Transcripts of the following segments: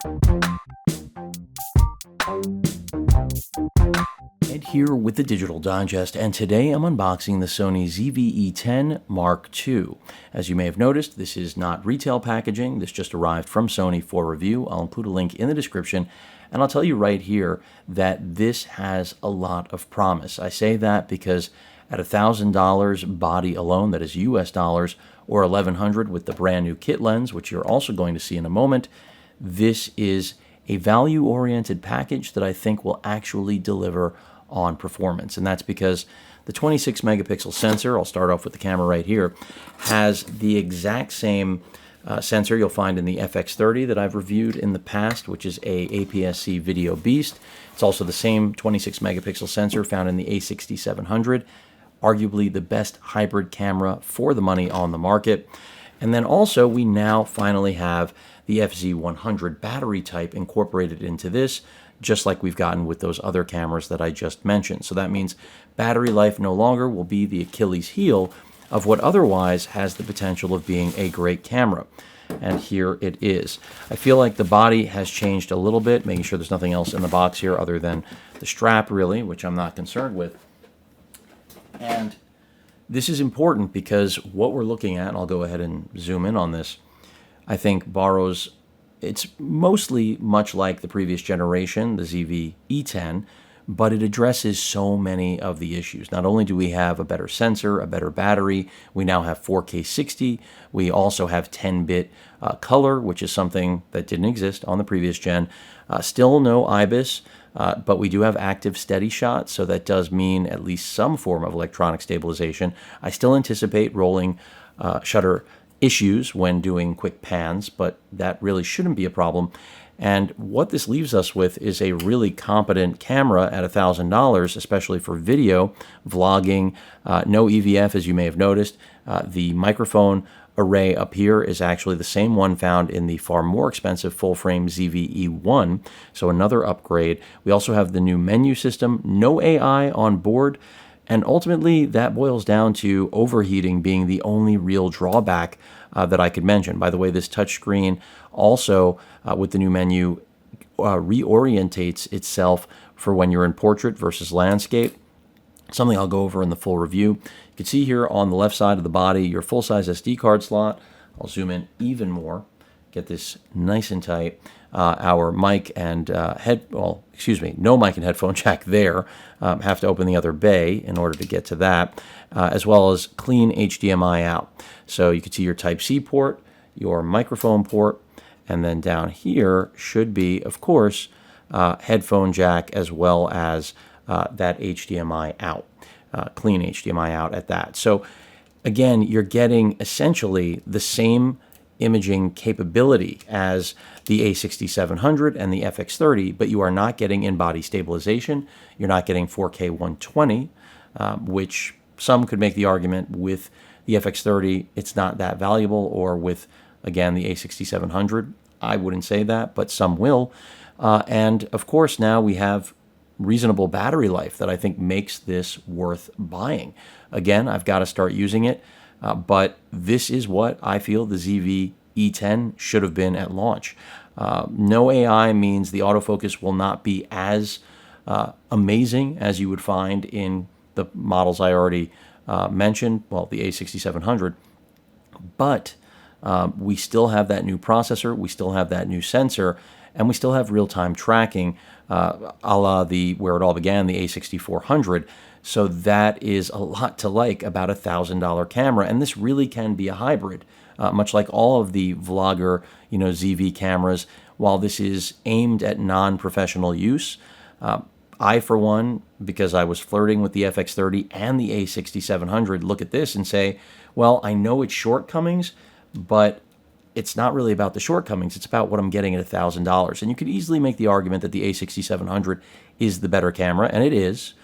Ed here with the Digital Digest, and today I'm unboxing the Sony ZV-E10 Mark II. As you may have noticed, this is not retail packaging. This just arrived from Sony for review. I'll include a link in the description, and I'll tell you right here that this has a lot of promise. I say that because at $1,000 body alone, that is US dollars, or $1,100 with the brand new kit lens, which you're also going to see in a moment, this is a value-oriented package that I think will actually deliver on performance. And that's because the 26 megapixel sensor, I'll start off with the camera right here, has the exact same sensor you'll find in the FX30 that I've reviewed in the past, which is a APS-C video beast. It's also the same 26 megapixel sensor found in the A6700, arguably the best hybrid camera for the money on the market. And then also we now finally have the FZ100 battery type incorporated into this, just like we've gotten with those other cameras that I just mentioned. So that means battery life no longer will be the Achilles heel of what otherwise has the potential of being a great camera. And here it is. I feel like the body has changed a little bit, making sure there's nothing else in the box here other than the strap, really, which I'm not concerned with. And this is important because what we're looking at, and I'll go ahead and zoom in on this, I think borrows, it's mostly much like the previous generation, the ZV-E10, but it addresses so many of the issues. Not only do we have a better sensor, a better battery, we now have 4K 60, we also have 10-bit color, which is something that didn't exist on the previous gen. Still no IBIS, but we do have active steady shot, so that does mean at least some form of electronic stabilization. I still anticipate rolling shutter issues when doing quick pans, but that really shouldn't be a problem. And what this leaves us with is a really competent camera at $1,000, especially for video, vlogging, no EVF, as you may have noticed. The microphone array up here is actually the same one found in the far more expensive full-frame ZV-E1, so another upgrade. We also have the new menu system, no AI on board, and ultimately that boils down to overheating being the only real drawback that I could mention. By the way, this touchscreen also, with the new menu, reorientates itself for when you're in portrait versus landscape, something I'll go over in the full review. You can see here on the left side of the body your full-size SD card slot. I'll zoom in even more, get this nice and tight. Our mic and no mic and headphone jack there. Have to open the other bay in order to get to that, as well as clean HDMI out. So you can see your Type-C port, your microphone port, and then down here should be, of course, headphone jack as well as that HDMI out, clean HDMI out at that. So again, you're getting essentially the same imaging capability as the A6700 and the FX30, but you are not getting in-body stabilization. You're not getting 4K 120, which some could make the argument with the FX30 it's not that valuable, or with, again, the A6700. I wouldn't say that, but some will. And of course, now we have reasonable battery life that I think makes this worth buying. Again, I've got to start using it. But this is what I feel the ZV-E10 should have been at launch. No AI means the autofocus will not be as amazing as you would find in the models I already mentioned, well, the A6700. But we still have that new processor, we still have that new sensor, and we still have real-time tracking, a la where it all began, the A6400. So that is a lot to like about $1,000 camera, and this really can be a hybrid, much like all of the vlogger, ZV cameras. While this is aimed at non-professional use, I, for one, because I was flirting with the FX30 and the A6700, look at this and say, well, I know its shortcomings, but it's not really about the shortcomings. It's about what I'm getting at $1,000. And you could easily make the argument that the A6700 is the better camera, and it is,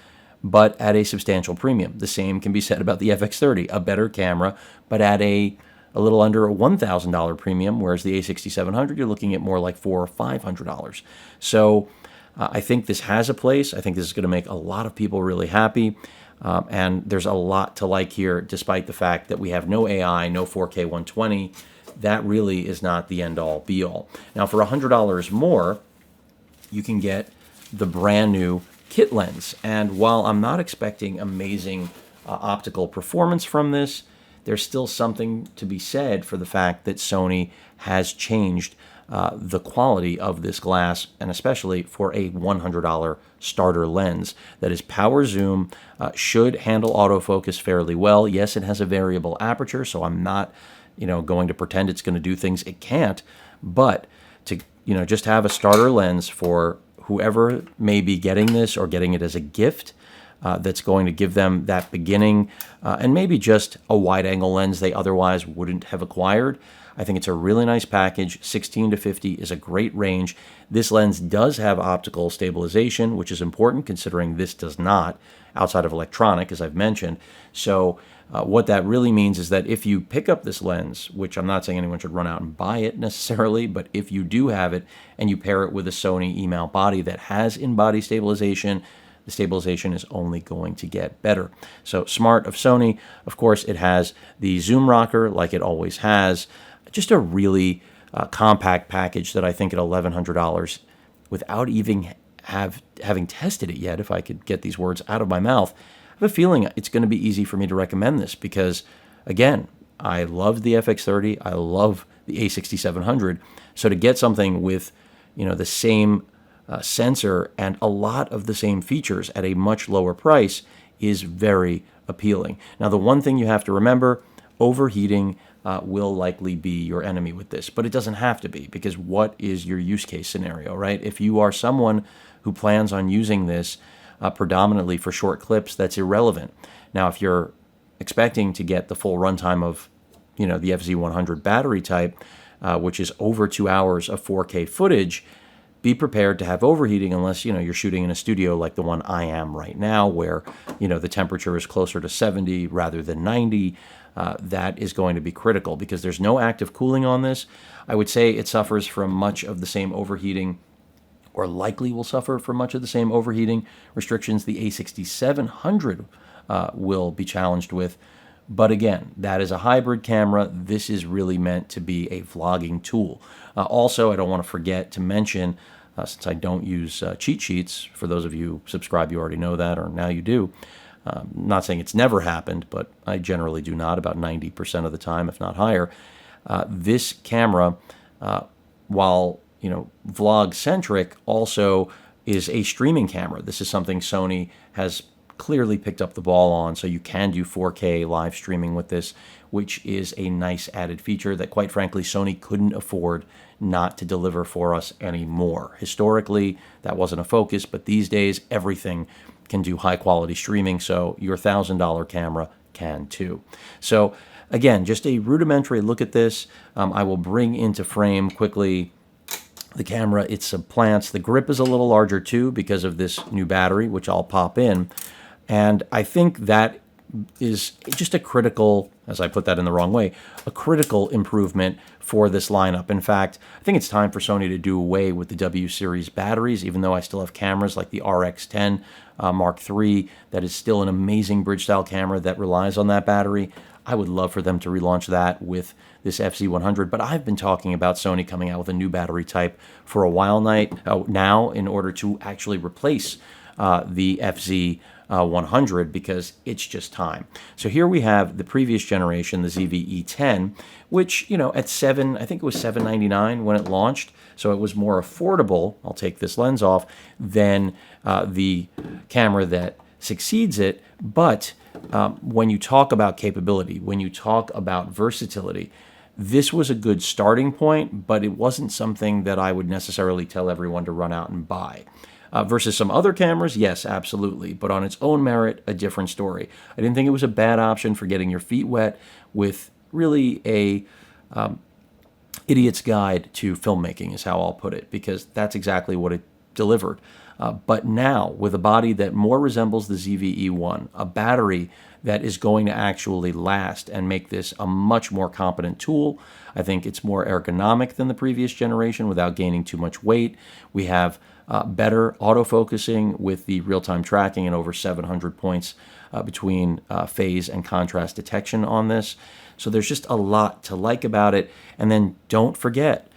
but at a substantial premium. The same can be said about the FX30, a better camera, but at a little under a $1,000 premium, whereas the A6700, you're looking at more like $400 or $500. So I think this has a place. I think this is going to make a lot of people really happy. And there's a lot to like here, despite the fact that we have no AI, no 4K 120. that really is not the end-all, be-all. Now, for $100 more, you can get the brand new kit lens. And while I'm not expecting amazing optical performance from this, there's still something to be said for the fact that Sony has changed the quality of this glass, and especially for a $100 starter lens that is power zoom, should handle autofocus fairly well. Yes, it has a variable aperture, so I'm not, going to pretend it's going to do things it can't, but to, just have a starter lens for whoever may be getting this or getting it as a gift, that's going to give them that beginning and maybe just a wide-angle lens they otherwise wouldn't have acquired. I think it's a really nice package. 16 to 50 is a great range. This lens does have optical stabilization, which is important considering this does not, outside of electronic, as I've mentioned. So what that really means is that if you pick up this lens, which I'm not saying anyone should run out and buy it necessarily, but if you do have it and you pair it with a Sony E-mount body that has in-body stabilization, the stabilization is only going to get better. So smart of Sony. Of course, it has the zoom rocker like it always has. Just a really compact package that I think at $1,100, without even having tested it yet, if I could get these words out of my mouth, I have a feeling it's going to be easy for me to recommend this because, again, I love the FX30. I love the A6700. So to get something with, the same sensor and a lot of the same features at a much lower price is very appealing. Now, the one thing you have to remember, overheating will likely be your enemy with this, but it doesn't have to be, because what is your use case scenario, right? If you are someone who plans on using this predominantly for short clips, that's irrelevant. Now, if you're expecting to get the full runtime of, the FZ100 battery type, which is over 2 hours of 4K footage, be prepared to have overheating unless, you're shooting in a studio like the one I am right now, where, the temperature is closer to 70 rather than 90. That is going to be critical because there's no active cooling on this. I would say it suffers from much of the same overheating, or likely will suffer from much of the same overheating restrictions the A6700 will be challenged with. But again, that is a hybrid camera. This is really meant to be a vlogging tool. Also, I don't want to forget to mention, since I don't use cheat sheets, for those of you who subscribe, you already know that, or now you do. Not saying it's never happened, but I generally do not, about 90% of the time, if not higher. This camera, while vlog-centric, also is a streaming camera. This is something Sony has clearly picked up the ball on, so you can do 4K live streaming with this, which is a nice added feature that, quite frankly, Sony couldn't afford not to deliver for us anymore. Historically, that wasn't a focus, but these days, everything can do high-quality streaming, so your $1,000 camera can too. So, again, just a rudimentary look at this. I will bring into frame quickly the camera it supplants. The grip is a little larger too because of this new battery, which I'll pop in. And I think that is just a critical, as I put that in the wrong way, a critical improvement for this lineup. In fact, I think it's time for Sony to do away with the W series batteries, even though I still have cameras like the RX10 Mark III that is still an amazing bridge style camera that relies on that battery. I would love for them to relaunch that with this FZ100, but I've been talking about Sony coming out with a new battery type for a while now in order to actually replace the FZ100 because it's just time. So here we have the previous generation, the ZV-E10, which, at I think it was $799 when it launched, so it was more affordable, I'll take this lens off, than the camera that succeeds it. But when you talk about capability, when you talk about versatility, this was a good starting point, but it wasn't something that I would necessarily tell everyone to run out and buy. Versus some other cameras, yes, absolutely, but on its own merit, a different story. I didn't think it was a bad option for getting your feet wet with really a idiot's guide to filmmaking is how I'll put it, because that's exactly what it delivered. But now, with a body that more resembles the ZV-E1, a battery that is going to actually last and make this a much more competent tool, I think it's more ergonomic than the previous generation without gaining too much weight. We have better autofocusing with the real-time tracking and over 700 points between phase and contrast detection on this. So there's just a lot to like about it. And then don't forget,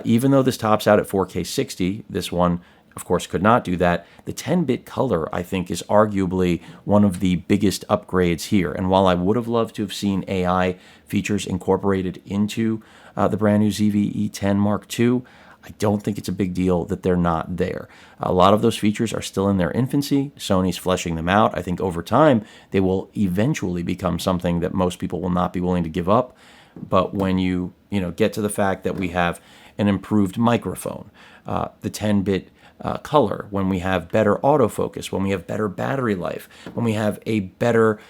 even though this tops out at 4K 60, this one, of course, could not do that. The 10-bit color, I think, is arguably one of the biggest upgrades here. And while I would have loved to have seen AI features incorporated into the brand new ZV-E10 Mark II, I don't think it's a big deal that they're not there. A lot of those features are still in their infancy. Sony's fleshing them out. I think over time, they will eventually become something that most people will not be willing to give up. But when you get to the fact that we have an improved microphone, the 10-bit color, when we have better autofocus, when we have better battery life, when we have a better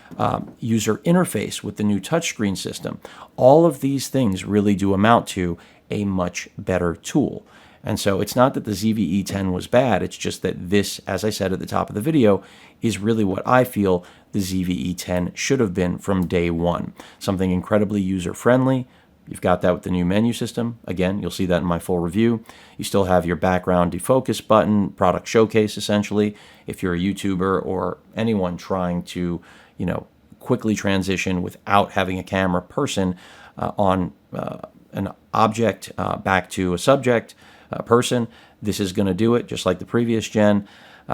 user interface with the new touchscreen system, all of these things really do amount to a much better tool. And so it's not that the ZV-E10 was bad, it's just that this, as I said at the top of the video, is really what I feel the ZV-E10 should have been from day one. Something incredibly user-friendly. You've got that with the new menu system. Again, you'll see that in my full review. You still have your background defocus button, product showcase essentially. If you're a YouTuber or anyone trying to, quickly transition without having a camera person on an object back to a subject person, this is going to do it just like the previous gen.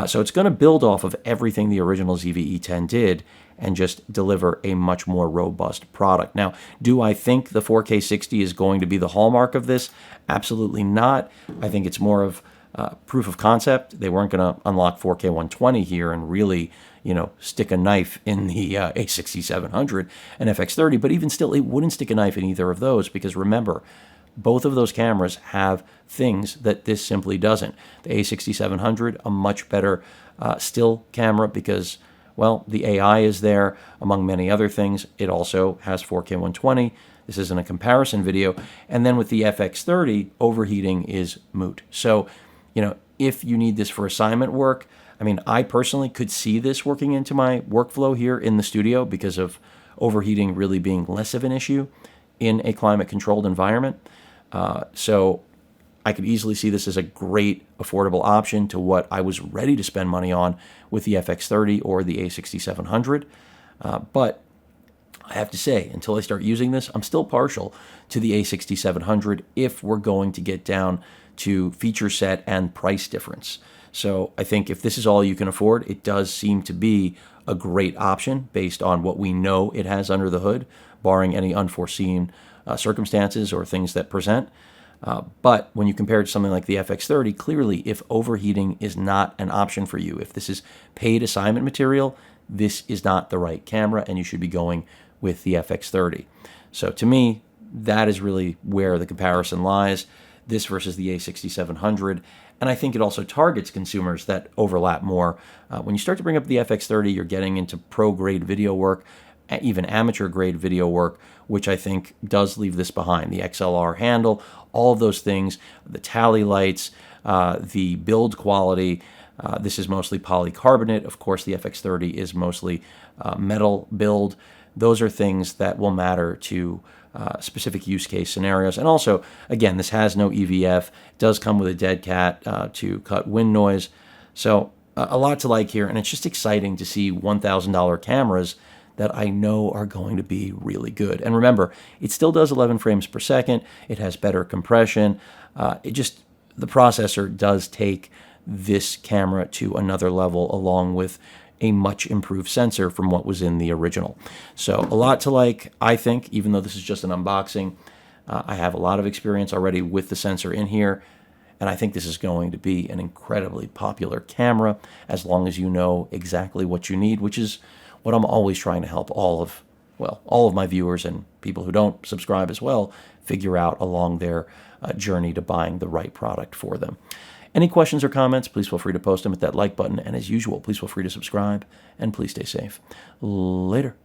So it's going to build off of everything the original ZV-E10 did and just deliver a much more robust product. Now, do I think the 4K 60 is going to be the hallmark of this? Absolutely not. I think it's more of proof of concept. They weren't going to unlock 4K 120 here and really, stick a knife in the A6700 and FX30, but even still, it wouldn't stick a knife in either of those because remember, both of those cameras have things that this simply doesn't. The A6700, a much better still camera because, well, the AI is there, among many other things. It also has 4K 120. This isn't a comparison video. And then with the FX30, overheating is moot. So, if you need this for assignment work, I personally could see this working into my workflow here in the studio because of overheating really being less of an issue in a climate-controlled environment. So I could easily see this as a great affordable option to what I was ready to spend money on with the FX30 or the A6700. But I have to say, until I start using this, I'm still partial to the A6700 if we're going to get down to feature set and price difference. So I think if this is all you can afford, it does seem to be a great option based on what we know it has under the hood, barring any unforeseen circumstances or things that present. But when you compare it to something like the FX30, clearly if overheating is not an option for you, if this is paid assignment material, this is not the right camera and you should be going with the FX30. So to me, that is really where the comparison lies, this versus the A6700. And I think it also targets consumers that overlap more. When you start to bring up the FX30, you're getting into pro-grade video work, even amateur-grade video work, which I think does leave this behind. The XLR handle, all of those things, the tally lights, the build quality. This is mostly polycarbonate. Of course, the FX30 is mostly metal build. Those are things that will matter to specific use case scenarios. And also, again, this has no EVF. It does come with a dead cat to cut wind noise. So a lot to like here. And it's just exciting to see $1,000 cameras that I know are going to be really good. And remember, it still does 11 frames per second. It has better compression. The processor does take this camera to another level along with a much improved sensor from what was in the original. So a lot to like, I think, even though this is just an unboxing. I have a lot of experience already with the sensor in here, and I think this is going to be an incredibly popular camera as long as you know exactly what you need, which is what I'm always trying to help all of my viewers and people who don't subscribe as well figure out along their journey to buying the right product for them. Any questions or comments, please feel free to post them at that like button. And as usual, please feel free to subscribe and please stay safe. Later.